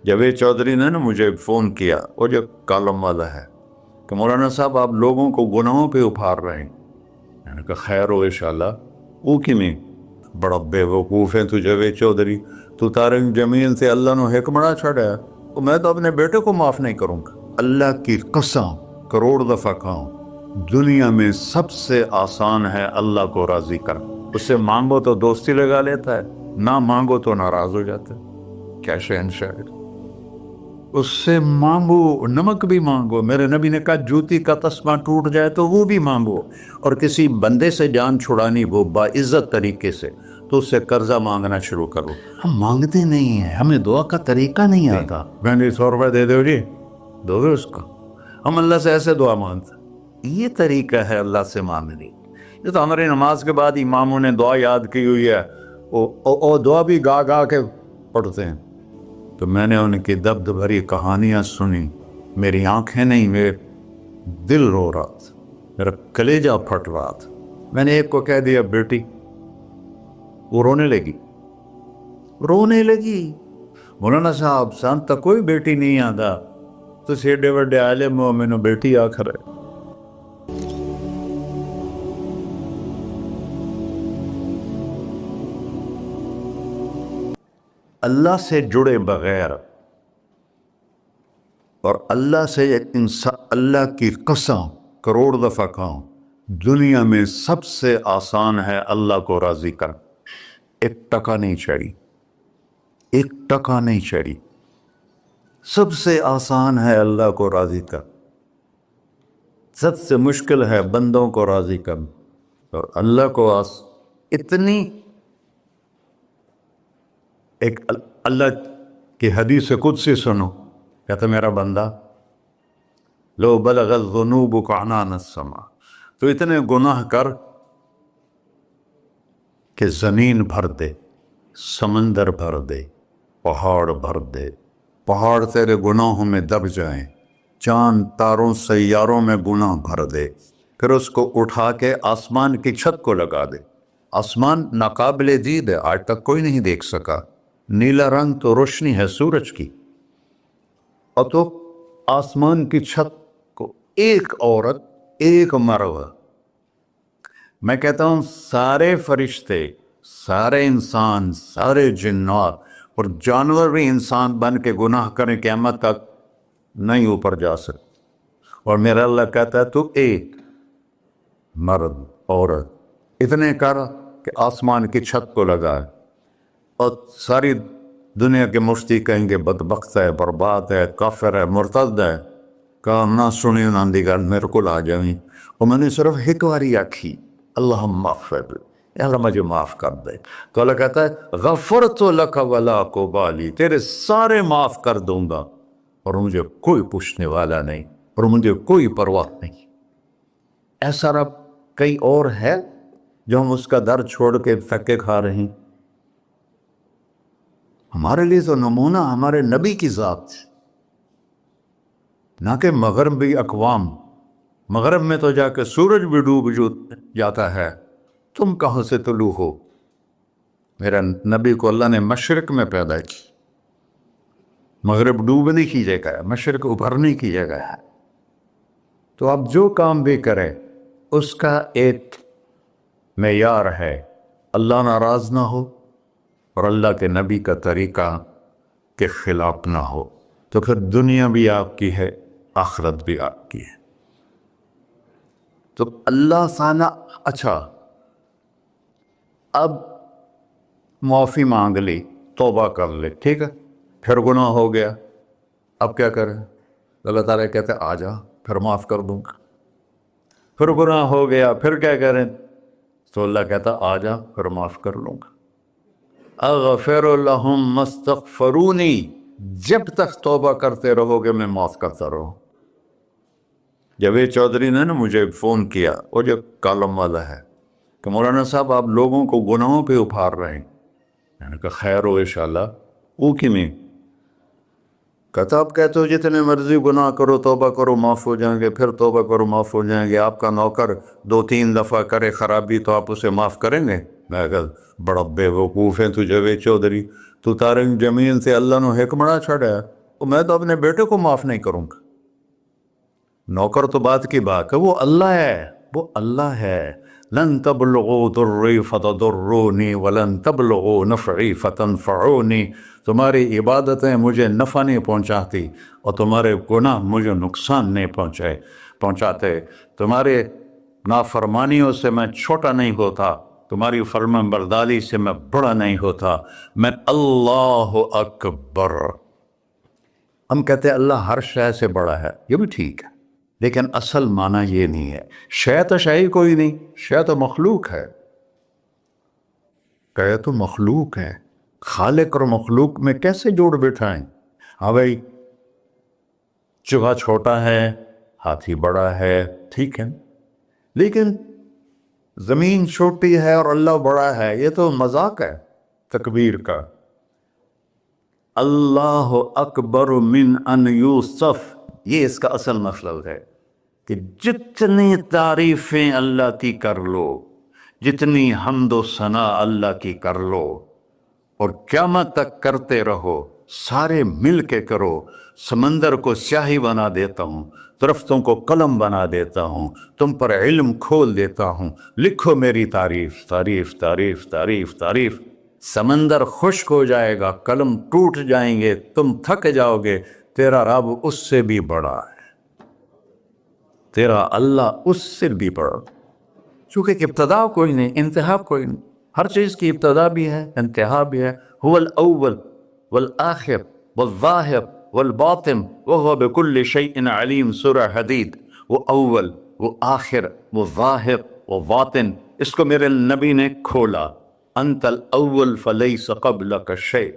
جاوید چودھری نے نا مجھے فون کیا، وہ جو کالم والا ہے، کہ مولانا صاحب آپ لوگوں کو گناہوں پہ ابھار رہے ہیں۔ میں نے کہا خیر ہو انشاءاللہ۔ وہ کی میں بڑا بے وقوف ہے تو جاوید چودھری، تو طارق جمیل سے اللہ نے حکمڑا چھڑا ہے، تو میں تو اپنے بیٹے کو معاف نہیں کروں گا۔ اللہ کی قسم کروڑ دفعہ کہوں، دنیا میں سب سے آسان ہے اللہ کو راضی کرنا۔ اس سے مانگو تو دوستی لگا لیتا ہے، نہ مانگو تو ناراض ہو جاتا ہے۔ کیا شہنشاہ ہے! اس سے مانگو، نمک بھی مانگو، میرے نبی نے کہا جوتی کا تسمہ ٹوٹ جائے تو وہ بھی مانگو، اور کسی بندے سے جان چھڑانی وہ باعزت طریقے سے، تو اس سے قرضہ مانگنا شروع کرو۔ ہم مانگتے نہیں ہیں، ہمیں دعا کا طریقہ نہیں آتا۔ میں نے 100 روپے دے دو جی، دو گے اس کو؟ ہم اللہ سے ایسے دعا مانگتے ہیں۔ یہ طریقہ ہے اللہ سے مانگنے۔ یہ تو ہماری نماز کے بعد اماموں نے دعا یاد کی ہوئی ہے، وہ دعا بھی گا گا کے پڑھتے ہیں۔ تو میں نے ان کی درد بھری کہانیاں سنی، میری آنکھیں نہیں، میرے دل رو رہا تھا، میرا کلیجہ پھٹ رہا تھا۔ میں نے ایک کو کہہ دیا بیٹی، وہ رونے لگی۔ مولانا صاحب سان تک کوئی بیٹی نہیں آتا، تو ایڈے وڈے عالم ہو، میں نے بیٹی آخر ہے۔ اللہ سے جڑے بغیر اور اللہ سے ایک انسان، اللہ کی قسم کروڑ دفعہ کہوں، دنیا میں سب سے آسان ہے اللہ کو راضی کرنا۔ ایک ٹکا نہیں چڑھی، ایک ٹکا نہیں چڑھی۔ سب سے آسان ہے اللہ کو راضی کرنا، سب سے مشکل ہے بندوں کو راضی کرنا، اور اللہ کو اتنی ایک اللہ کی حدیث قدسی سنو، کہتا میرا بندہ لو بلغ الذنوب عنان السماء، تو اتنے گناہ کر کہ زمین بھر دے، سمندر بھر دے، پہاڑ بھر دے، پہاڑ تیرے گناہوں میں دب جائیں، چاند تاروں سیاروں میں گناہ بھر دے، پھر اس کو اٹھا کے آسمان کی چھت کو لگا دے۔ آسمان ناقابل دید ہے، آج تک کوئی نہیں دیکھ سکا، نیلا رنگ تو روشنی ہے سورج کی، اور تو آسمان کی چھت کو ایک عورت، ایک مرد، میں کہتا ہوں سارے فرشتے، سارے انسان، سارے جنات اور جانور بھی انسان بن کے گناہ کریں، قیامت تک نہیں اوپر جا سکتے، اور میرا اللہ کہتا ہے تو ایک مرد عورت اتنے کر کہ آسمان کی چھت کو لگائے، اور ساری دنیا کے مفتی کہیں گے بدبخت ہے، برباد ہے، کافر ہے، مرتد ہے، کہا نہ سنی نہ دی گل میرے کو آ جائیں، اور میں نے صرف ایک باری آکھی اللہم اغفر، اے اللہ مجھے معاف کر دے، تو اللہ کہتا ہے غفرت لک ولا ابالی، تیرے سارے معاف کر دوں گا، اور مجھے کوئی پوچھنے والا نہیں، اور مجھے کوئی پرواہ نہیں۔ ایسا رب کئی اور ہے جو ہم اس کا در چھوڑ کے تھکے کھا رہے ہیں؟ ہمارے لیے تو نمونہ ہمارے نبی کی ذات، نہ کہ مغربی اقوام۔ مغرب میں تو جا کے سورج بھی ڈوب جاتا ہے، تم کہاں سے طلوع ہو؟ میرا نبی کو اللہ نے مشرق میں پیدا کی، مغرب ڈوبنے کی جگہ ہے، مشرق ابھرنے کی جگہ ہے۔ تو آپ جو کام بھی کریں اس کا ایک معیار ہے، اللہ ناراض نہ ہو اور اللہ کے نبی کا طریقہ کے خلاف نہ ہو، تو پھر دنیا بھی آپ کی ہے، آخرت بھی آپ کی ہے۔ تو اللہ سانا اچھا، اب معافی مانگ لی، توبہ کر لے، ٹھیک ہے، پھر گناہ ہو گیا، اب کیا کریں؟ اللہ تعالیٰ کہتے آ جا پھر معاف کر دوں گا۔ پھر گناہ ہو گیا، پھر کیا کریں؟ تو اللہ کہتا آ جا پھر معاف کر لوں گا۔ اغفر لہم مستغفرونی، جب تک توبہ کرتے رہو گے میں معاف کرتا رہوں۔ جاوید چودھری نے نا مجھے فون کیا، وہ جو کالم والا ہے، کہ مولانا صاحب آپ لوگوں کو گناہوں پہ ابھار رہے ہیں۔ میں نے کہا خیر ہو انشاءاللہ۔ وہ کی میں کہتا آپ کہتے ہو جتنے مرضی گناہ کرو توبہ کرو معاف ہو جائیں گے، پھر توبہ کرو معاف ہو جائیں گے، آپ کا نوکر 2-3 دفعہ کرے خرابی تو آپ اسے معاف کریں گے؟ میں کہا بڑا بے وقوف ہے تو جاوید چودھری، تو طارق جمیل سے اللہ نے حکم بڑا چھڑا تو میں تو اپنے بیٹے کو معاف نہیں کروں گا. نوکر تو بات کی بات ہے، وہ اللہ ہے، وہ اللہ ہے. لن تبلغوا ضری فتضرونی ولن تبلغوا نفعی فتنفعونی. تمہاری عبادتیں مجھے نفع نہیں پہنچاتی اور تمہارے گناہ مجھے نقصان نہیں پہنچاتے. تمہارے نافرمانیوں سے میں چھوٹا نہیں ہوتا، تمہاری فرمان برداری سے میں بڑا نہیں ہوتا. میں اللہ اکبر. ہم کہتے ہیں اللہ ہر شے سے بڑا ہے، یہ بھی ٹھیک ہے، لیکن اصل معنی یہ نہیں ہے. شے تو شے ہی کوئی نہیں، شے تو مخلوق ہے. کہ تو مخلوق ہے، خالق اور مخلوق میں کیسے جوڑ بٹھائیں؟ ہاں بھائی، چوہا چھوٹا ہے، ہاتھی بڑا ہے، ٹھیک ہے، لیکن زمین چھوٹی ہے اور اللہ بڑا ہے، یہ تو مذاق ہے تکبیر کا. اللہ اکبر من ان یوسف، یہ اس کا اصل مطلب ہے کہ جتنی تعریفیں اللہ کی کر لو، جتنی حمد و ثنا اللہ کی کر لو، اور قیامت تک کرتے رہو، سارے مل کے کرو. سمندر کو سیاہی بنا دیتا ہوں، درختوں کو قلم بنا دیتا ہوں، تم پر علم کھول دیتا ہوں، لکھو میری تعریف تعریف تعریف تعریف تعریف. سمندر خشک ہو جائے گا، قلم ٹوٹ جائیں گے، تم تھک جاؤ گے، تیرا رب اس سے بھی بڑا ہے، تیرا اللہ اس سے بھی بڑا. چونکہ ابتدا کوئی نہیں، انتہا کوئی نہیں. ہر چیز کی ابتدا بھی ہے، انتہا بھی ہے. هو الاول والآخر والظاہر والباطن وهو بكل شيء علیم. سورہ حدید. وہ اول، وہ آخر، وہ ظاہر، وہ باطن. اس کو میرے نبی نے کھولا. انت الاول فلیس قبلک شیء،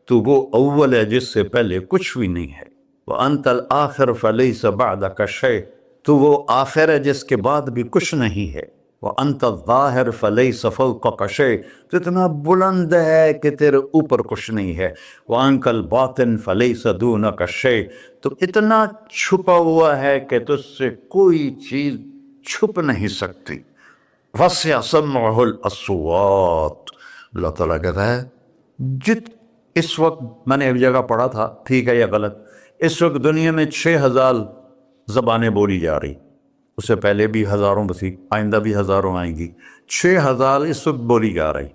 تو وہ اول ہے جس سے پہلے کچھ بھی نہیں ہے. وانت الآخر فلیس بعدک شیء، تو وہ آخر ہے جس کے بعد بھی کچھ نہیں ہے. وانت الظاہر فلیس فوقک شیء، تو اتنا بلند ہے کہ تیرے اوپر کچھ نہیں ہے. وانت الباطن فلیس دونک شیء، تو اتنا چھپا ہوا ہے کہ تجھ سے کوئی چیز چھپ نہیں سکتی. وسع سمعہ الاصوات. اللہ تعالیٰ کہتا ہے اس وقت میں نے ایک جگہ پڑھا تھا، ٹھیک ہے یا غلط، اس وقت دنیا میں 6000 زبانیں بولی جا رہی، اس سے پہلے بھی ہزاروں بسی، آئندہ بھی ہزاروں آئیں گی. 6000 اس وقت بولی جا رہی.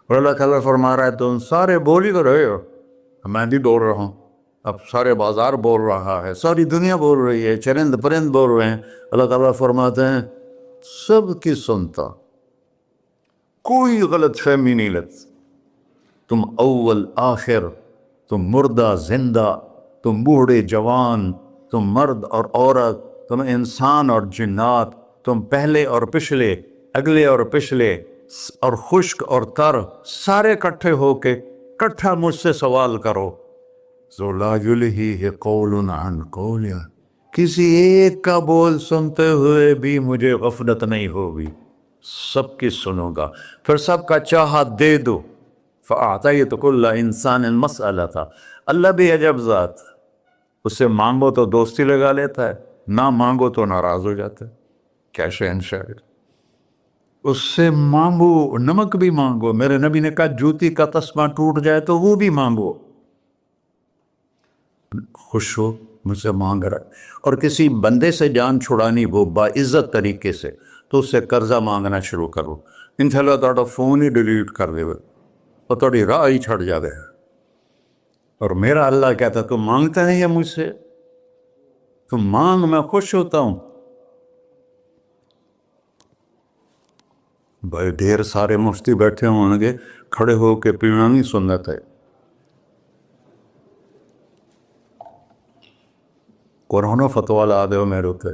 اور اللہ تعالیٰ فرما رہا ہے تم سارے بولی تو رہے ہو، میں بھی بول رہا ہوں. اب سارے بازار بول رہا ہے، ساری دنیا بول رہی ہے، چرند پرند بول رہے ہیں. اللہ تعالیٰ فرماتے ہیں سب کی سنتا، کوئی غلط فہمی نہیں لگتی. تم اول آخر، تم مردہ زندہ، تم بوڑھے جوان، تم مرد اور عورت، تم انسان اور جنات، تم پہلے اور پچھلے، اگلے اور پچھلے، اور خشک اور تر، سارے کٹھے ہو کے کٹھا مجھ سے سوال کرو. ذو لا یلہیہ قول عن قول، کسی ایک کا بول سنتے ہوئے بھی مجھے غفلت نہیں ہوگی، سب کی سنوں گا، پھر سب کا چاہا دے دو. فَأَعْطَيْتُ كُلَّ إِنسَانٍ مَسْأَلَةً. اللہ بھی عجب ذات، اس سے مانگو تو دوستی لگا لیتا ہے، نہ مانگو تو ناراض ہو جاتا ہے. کیا شہنشاہ ہے. اس سے مانگو، نمک بھی مانگو. میرے نبی نے کہا جوتی کا تسمہ ٹوٹ جائے تو وہ بھی مانگو. خوش ہو مجھ سے مانگ رہا ہے. اور کسی بندے سے جان چھڑانی ہو باعزت طریقے سے تو اس سے قرضہ مانگنا شروع کرو. انشاءاللہ تھوڑا فون ہی ڈیلیٹ کر دے اور تھوڑی راہ ہی چھڑ جاوے. اور میرا اللہ کہتا ہے تم مانگتا نہیں ہے مجھ سے، تم مانگ، میں خوش ہوتا ہوں. بھائی ڈھیر سارے مفتی بیٹھے ہوں گے، کھڑے ہو کے پینا نہیں سنت ہے. قرآن فتویٰ لا دے ہو میرے اوپر.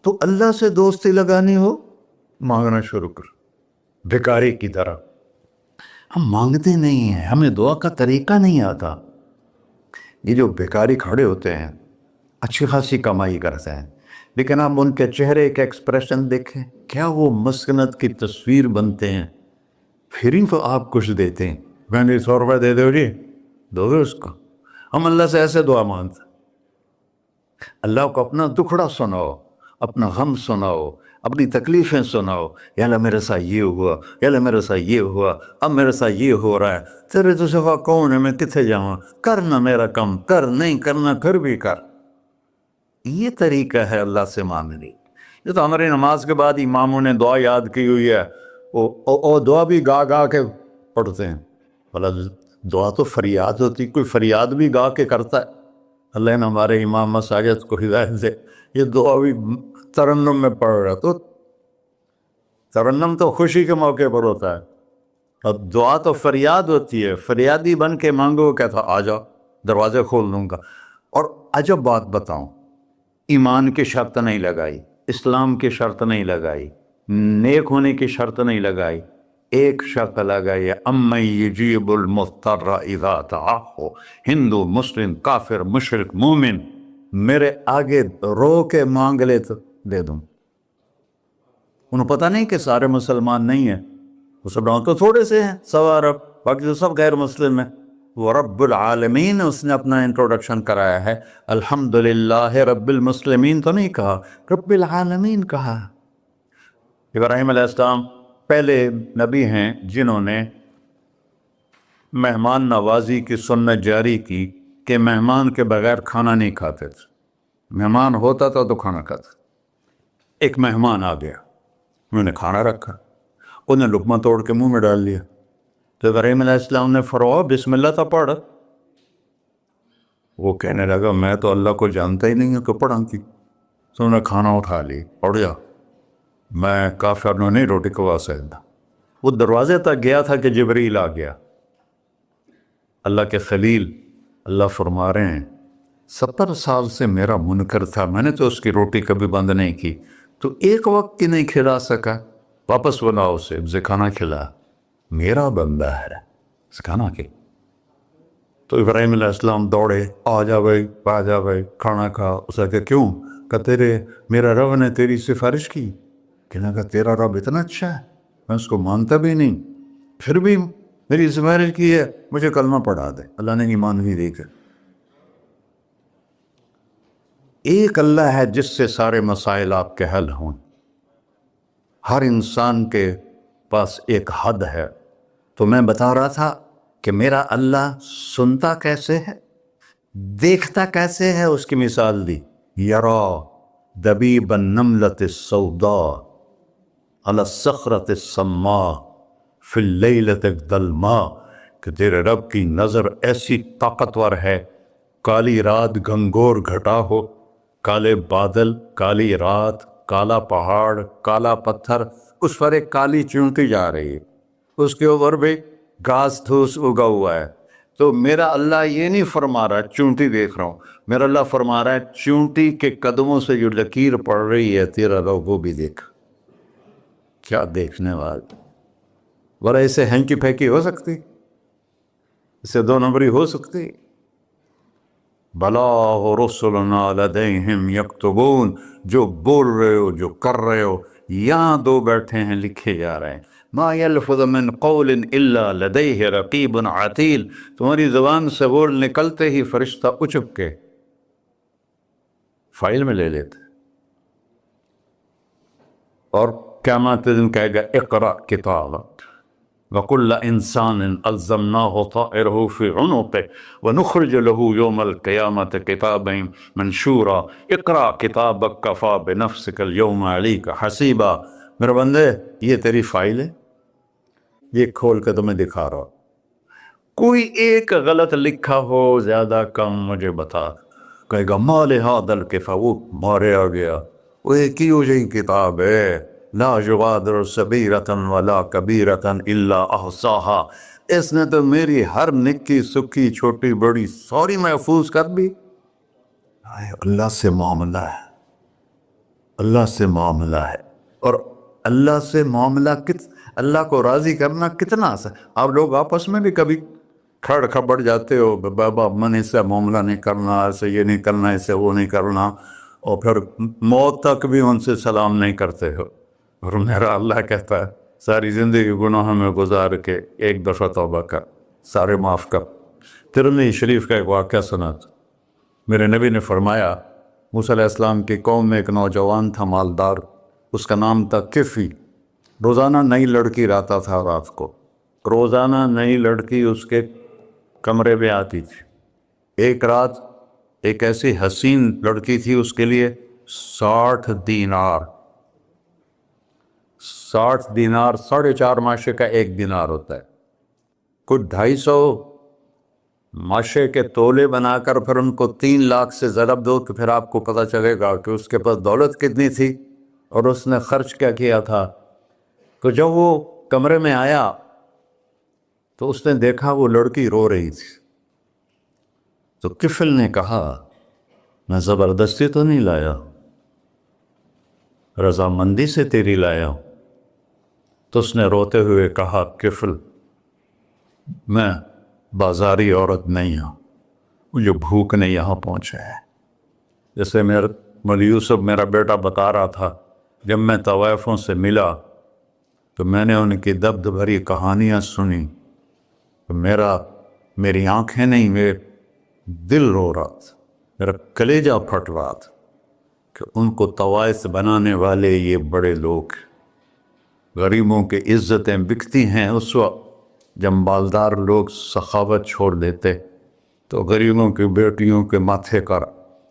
تو اللہ سے دوستی لگانی ہو مانگنا شروع کر، بھکاری کی طرح. ہم مانگتے نہیں ہیں، ہمیں دعا کا طریقہ نہیں آتا. یہ جو بھکاری کھڑے ہوتے ہیں اچھی خاصی کمائی کرتے ہیں، لیکن آپ ان کے چہرے کے ایکسپریشن دیکھیں، کیا وہ مسکنت کی تصویر بنتے ہیں. پھر ہی تو آپ کچھ دیتے ہیں، میں نے 100 روپے دے دو جی، دو گے اس کو. ہم اللہ سے ایسے دعا مانگتے. اللہ کو اپنا دکھڑا سناؤ، اپنا غم سناؤ، اپنی تکلیفیں سناؤ، یا اللہ میرے ساتھ یہ ہوا، یا اللہ میرے ساتھ یہ ہوا، اب میرے ساتھ یہ ہو رہا ہے، تیرے تو سوا کون ہے، میں کتنے جاؤں، کرنا میرا کم، کر نہیں کرنا پھر بھی کر۔ یہ طریقہ ہے اللہ سے مانگنے۔ یہ تو ہماری نماز کے بعد اماموں نے دعا یاد کی ہوئی ہے، وہ دعا بھی گا گا کے پڑھتے ہیں۔ بھلا دعا تو فریاد ہوتی، کوئی فریاد بھی گا کے کرتا ہے؟ اللہ نے ہمارے امام مساجد کو ہدایت دے، یہ دعا بھی ترنم میں پڑھ رہا، تو ترنم تو خوشی کے موقع پر ہوتا ہے، اب دعا تو فریاد ہوتی ہے، فریادی بن کے مانگو، کہتا آ جاؤ دروازے کھول دوں گا۔ اور عجب بات بتاؤں، ایمان کی شرط نہیں لگائی، اسلام کی شرط نہیں لگائی، نیک ہونے کی شرط نہیں لگائی، ایک شرط لگائی ہے، امن یجیب المضطر اذا دعاہ۔ ہندو، مسلم، کافر، مشرک، مومن میرے آگے رو کے مانگ لے تو دے دوں۔ انہوں پتہ نہیں کہ سارے مسلمان نہیں ہیں، وہ سب تو تھوڑے سے ہیں، 100 ارب، باقی تو سب غیر مسلم ہیں۔ وہ رب العالمین اس نے اپنا انٹروڈکشن کرایا ہے، الحمدللہ رب المسلمین تو نہیں کہا، رب العالمین کہا۔ ابراہیم علیہ السلام پہلے نبی ہیں جنہوں نے مہمان نوازی کی سنت جاری کی کہ مہمان کے بغیر کھانا نہیں کھاتے تھے، مہمان ہوتا تھا تو کھانا کھاتے۔ ایک مہمان آ گیا، انہوں نے کھانا رکھا، انہیں لقمہ توڑ کے منہ میں ڈال لیا، تو ابراہیم علیہ السلام نے فرمایا بسم اللہ تھا پڑھ۔ وہ کہنے لگا میں تو اللہ کو جانتا ہی نہیں ہوں کہ پڑھا کی، تو انہوں نے کھانا اٹھا لی، پڑھ جا، میں کافر نو نہیں روٹی کھوا سکتا۔ وہ دروازے تک گیا تھا کہ جبریل آ گیا، اللہ کے خلیل، اللہ فرما رہے ہیں 70 سال سے میرا منکر تھا، میں نے تو اس کی روٹی کبھی بند نہیں کی، تو ایک وقت کی نہیں کھلا سکا، واپس بلاؤ اسے کھانا کھلا، میرا بندہ ہے، کھانا کے۔ تو ابراہیم علیہ السلام دوڑے، آ جا بھائی، آ جا بھائی، کھانا کھا۔ اس نے کہا کیوں؟ کہ میرا رب نے تیری سفارش کی۔ کہنے لگا تیرا رب اتنا اچھا ہے، میں اس کو مانتا بھی نہیں، پھر بھی میری سفارش کی ہے، مجھے کلمہ پڑھا دے۔ اللہ نے ایمان بھی دے کر، ایک اللہ ہے جس سے سارے مسائل آپ کے حل ہوں۔ ہر انسان کے پاس ایک حد ہے، تو میں بتا رہا تھا کہ میرا اللہ سنتا کیسے ہے، دیکھتا کیسے ہے، اس کی مثال دی، یرا دبیب النملۃ السوداء علی الصخرۃ الصماء فی اللیلۃ الظلماء، کہ تیرے رب کی نظر ایسی طاقتور ہے، کالی رات گھنگور گھٹا ہو، کالے بادل، کالی رات، کالا پہاڑ، کالا پتھر، اس پر ایک کالی چونٹی جا رہی ہے، اس کے اوپر بھی گھاس دھوس اگا ہوا ہے۔ تو میرا اللہ یہ نہیں فرما رہا چونٹی دیکھ رہا ہوں، میرا اللہ فرما رہا ہے چونٹی کے قدموں سے جو لکیر پڑ رہی ہے تیرا رب وہ بھی دیکھ۔ کیا دیکھنے والا، ورہ اسے ہینکی پھینکی ہو سکتی، اسے 2 نمبری ہو سکتی؟ بلاغ رسلنا لدیہم یکتبون، جو بول رہے ہو، جو کر رہے ہو، یہاں 2 بیٹھے ہیں، لکھے جا رہے ہیں۔ ما یلفظ من قول الا لدیہ رقیب عتید، تمہاری زبان سے بول نکلتے ہی فرشتہ اچک کے فائل میں لے لیتے، اور قیامت دن کہے گا اقرأ کتابک وَكُلَّ إِنسَانٍ أَلْزَمْنَاهُ طَائِرَهُ فِي عُنُقِهِ وَنُخْرِجُ لَهُ يَوْمَ الْقِيَامَةِ كِتَابًا مَنْشُورًا اقرأ کتابک کفیٰ بنفسک اليوم علیک حسیبا۔ میرے بندے یہ تیری فائل ہے، یہ کھول کے تمہیں دکھا رہا، کوئی ایک غلط لکھا ہو زیادہ کم مجھے بتا۔ کہے گا ما لہذا الکتاب، وہ مارے آ گیا، وہ ایک ہی ہو جائیں کتاب ہے، لا یغادر صغیرۃ ولا کبیرۃ الا احصاها، اس نے تو میری ہر نکی سکی چھوٹی بڑی ساری محفوظ کر دی۔ اللہ سے معاملہ ہے، اللہ سے معاملہ ہے، اور اللہ سے معاملہ اللہ کو راضی کرنا کتنا آسان۔ آپ لوگ آپس میں بھی کبھی کھڑ کھبڑ جاتے ہو، بابا من اس سے معاملہ نہیں کرنا، ایسے یہ نہیں کرنا، ایسے وہ نہیں کرنا، اور پھر موت تک بھی ان سے سلام نہیں کرتے ہو۔ اور میرا اللہ کہتا ہے ساری زندگی گناہوں میں گزار کے ایک دفعہ توبہ کر، سارے معاف کر۔ ترمذی شریف کا ایک واقعہ سنا تھا، میرے نبی نے فرمایا موسیٰ علیہ السلام کی قوم میں ایک نوجوان تھا مالدار، اس کا نام تھا کفی. روزانہ نئی لڑکی لاتا تھا رات کو, روزانہ نئی لڑکی اس کے کمرے میں آتی تھی. ایک رات ایک ایسی حسین لڑکی تھی, اس کے لیے 60 دینار 4.5 ماشے کا ایک دینار ہوتا ہے, کچھ 250 ماشے کے تولے بنا کر پھر ان کو 3 لاکھ سے ضرب دو تو پھر آپ کو پتہ چلے گا کہ اس کے پاس دولت کتنی تھی اور اس نے خرچ کیا کیا تھا. تو جب وہ کمرے میں آیا تو اس نے دیکھا وہ لڑکی رو رہی تھی. تو کفل نے کہا میں زبردستی تو نہیں لایا, رضامندی سے تیری لایا ہوں. تو اس نے روتے ہوئے کہا کفل میں بازاری عورت نہیں ہوں, مجھے بھوک نے یہاں پہنچا ہے. جیسے مولوی یوسف میرا بیٹا بتا رہا تھا, جب میں طوائفوں سے ملا تو میں نے ان کی دبد بھری کہانیاں سنی تو میری آنکھیں نہیں, میرے دل رو رہا تھا, میرا کلیجہ پھٹ رہا تھا کہ ان کو طوائف بنانے والے یہ بڑے لوگ. غریبوں کی عزتیں بکتی ہیں اس وقت جب مالدار لوگ سخاوت چھوڑ دیتے تو غریبوں کی بیٹیوں کے ماتھے کا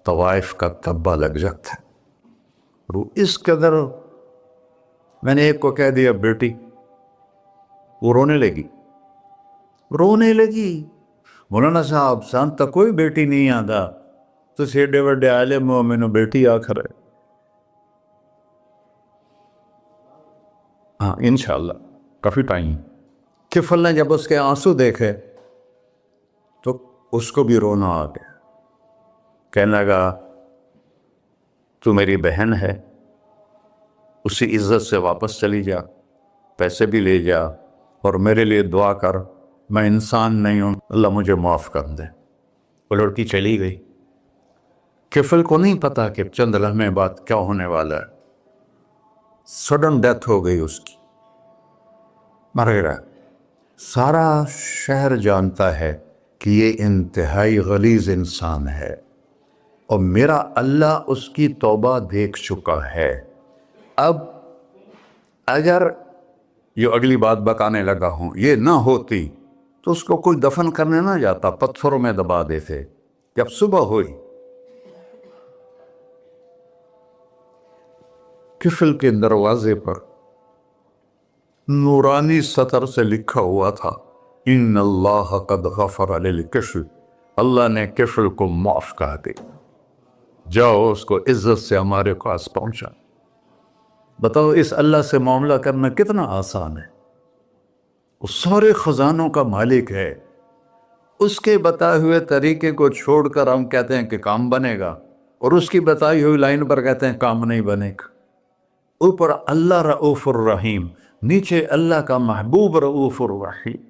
طوائف کا تبا لگ جاتا ہے. اس قدر میں نے ایک کو کہہ دیا بیٹی, وہ رونے لگی. مولانا صاحب سانتا کوئی بیٹی نہیں آتا تو سیڈے وڈے عالم ہو, میں نے بیٹی آخر ہے. ہاں انشاءاللہ کافی ٹائم. کفل نے جب اس کے آنسو دیکھے تو اس کو بھی رونا آ گیا. کہنے لگا تو میری بہن ہے, اسی عزت سے واپس چلی جا, پیسے بھی لے جا اور میرے لیے دعا کر, میں انسان نہیں ہوں, اللہ مجھے معاف کر دے. وہ لڑکی چلی گئی. کفل کو نہیں پتا کہ چند لمحے بعد کیا ہونے والا ہے. سڈن ڈیتھ ہو گئی اس کی, مر گیا. سارا شہر جانتا ہے کہ یہ انتہائی غلیظ انسان ہے اور میرا اللہ اس کی توبہ دیکھ چکا ہے. اب اگر یہ اگلی بات بتانے لگا ہوں یہ نہ ہوتی تو اس کو کوئی دفن کرنے نہ جاتا, پتھروں میں دبا دیتے. جب صبح ہوئی کفل کے دروازے پر نورانی سطر سے لکھا ہوا تھا ان اللہ قد غفر للکفل, اللہ نے کفل کو معاف کر دے, جاؤ اس کو عزت سے ہمارے پاس پہنچا. بتاؤ اس اللہ سے معاملہ کرنا کتنا آسان ہے. وہ سارے خزانوں کا مالک ہے, اس کے بتائے ہوئے طریقے کو چھوڑ کر ہم کہتے ہیں کہ کام بنے گا اور اس کی بتائی ہوئی لائن پر کہتے ہیں کام نہیں بنے گا. اوپر اللہ رؤوف الرحیم, نیچے اللہ کا محبوب رؤوف الرحیم.